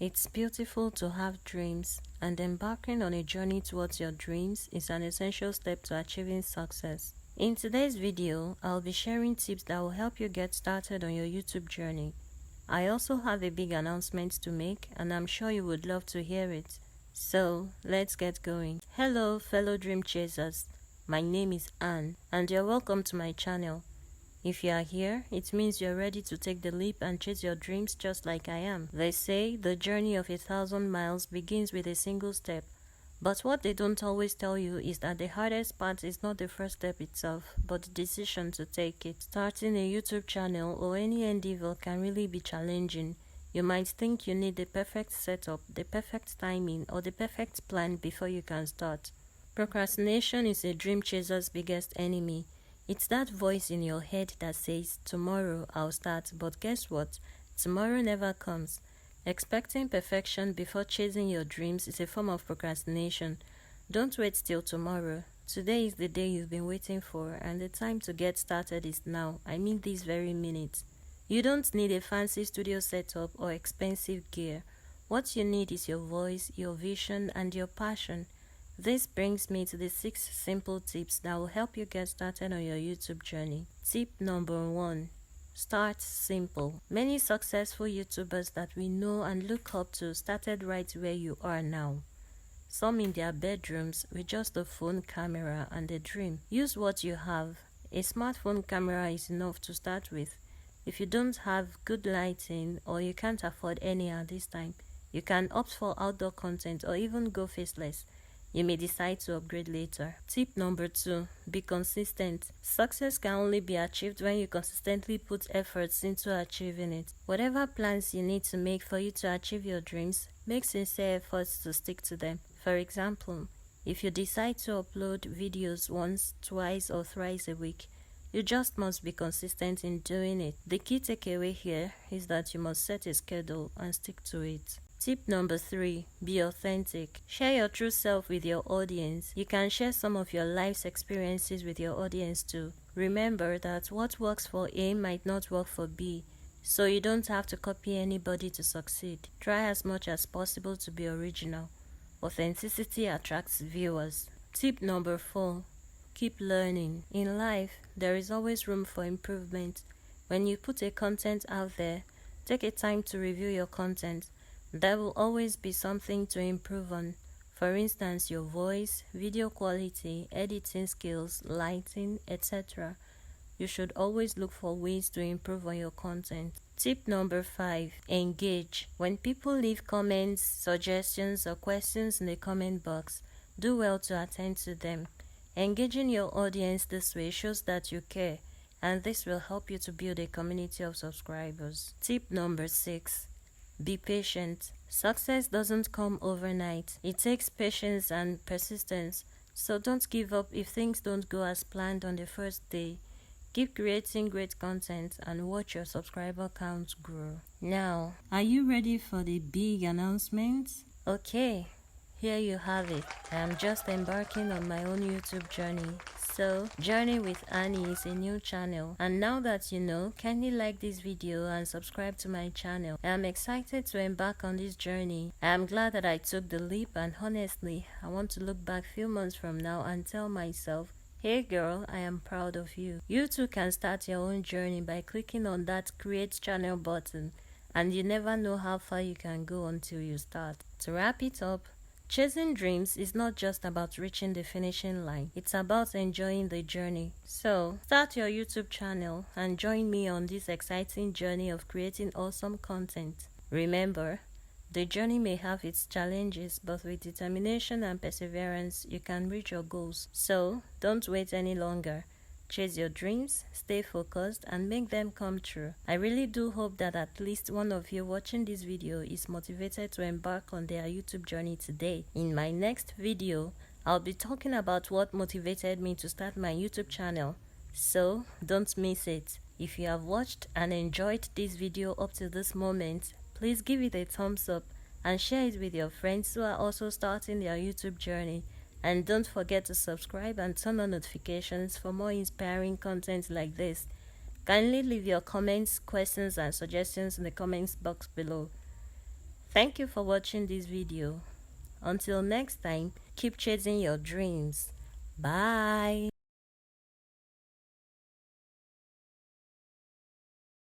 It's beautiful to have dreams, and embarking on a journey towards your dreams is an essential step to achieving success. In today's video, I'll be sharing tips that will help you get started on your YouTube journey. I also have a big announcement to make, and I'm sure you would love to hear it. So, let's get going. Hello, fellow dream chasers. My name is Anne, and you're welcome to my channel. If you are here, it means you're ready to take the leap and chase your dreams just like I am. They say the journey of 1,000 miles begins with a single step. But what they don't always tell you is that the hardest part is not the first step itself, but the decision to take it. Starting a YouTube channel or any endeavor can really be challenging. You might think you need the perfect setup, the perfect timing, or the perfect plan before you can start. Procrastination is a dream chaser's biggest enemy. It's that voice in your head that says, tomorrow I'll start, but guess what? Tomorrow never comes. Expecting perfection before chasing your dreams is a form of procrastination. Don't wait till tomorrow. Today is the day you've been waiting for, and the time to get started is now. I mean this very minute. You don't need a fancy studio setup or expensive gear. What you need is your voice, your vision, and your passion. This brings me to the 6 simple tips that will help you get started on your YouTube journey. Tip number 1. Start simple. Many successful YouTubers that we know and look up to started right where you are now. Some in their bedrooms with just a phone camera and a dream. Use what you have. A smartphone camera is enough to start with. If you don't have good lighting or you can't afford any at this time, you can opt for outdoor content or even go faceless. You may decide to upgrade later. Tip number 2. Be consistent. Success can only be achieved when you consistently put efforts into achieving it. Whatever plans you need to make for you to achieve your dreams, make sincere efforts to stick to them. For example, if you decide to upload videos once, twice, or thrice a week, you just must be consistent in doing it. The key takeaway here is that you must set a schedule and stick to it. Tip number 3. Be authentic. Share your true self with your audience. You can share some of your life's experiences with your audience too. Remember that what works for A might not work for B, so you don't have to copy anybody to succeed. Try as much as possible to be original. Authenticity attracts viewers. Tip number 4. Keep learning. In life, there is always room for improvement. When you put a content out there, take a time to review your content. There will always be something to improve on. For instance, your voice, video quality, editing skills, lighting, etc. You should always look for ways to improve on your content. Tip number 5. Engage. When people leave comments, suggestions, or questions in the comment box, do well to attend to them. Engaging your audience this way shows that you care, and this will help you to build a community of subscribers. Tip number 6. Be patient. Success doesn't come overnight. It takes patience and persistence. So don't give up if things don't go as planned on the first day. Keep creating great content and watch your subscriber count grow. Now, are you ready for the big announcement? Okay, here you have it. I am just embarking on my own YouTube journey. So, Journey with Annie is a new channel, and now that you know, kindly like this video and subscribe to my channel. I am excited to embark on this journey. I am glad that I took the leap, and honestly, I want to look back few months from now and tell myself, hey girl, I am proud of you. You too can start your own journey by clicking on that create channel button, and you never know how far you can go until you start. To wrap it up, chasing dreams is not just about reaching the finishing line, it's about enjoying the journey. So, start your YouTube channel and join me on this exciting journey of creating awesome content. Remember, the journey may have its challenges, but with determination and perseverance, you can reach your goals. So, don't wait any longer. Chase your dreams, stay focused, and make them come true. I really do hope that at least one of you watching this video is motivated to embark on their YouTube journey today. In my next video, I'll be talking about what motivated me to start my YouTube channel. So, don't miss it. If you have watched and enjoyed this video up to this moment, please give it a thumbs up and share it with your friends who are also starting their YouTube journey. And don't forget to subscribe and turn on notifications for more inspiring content like this. Kindly leave your comments, questions, and suggestions in the comments box below. Thank you for watching this video. Until next time, keep chasing your dreams. Bye.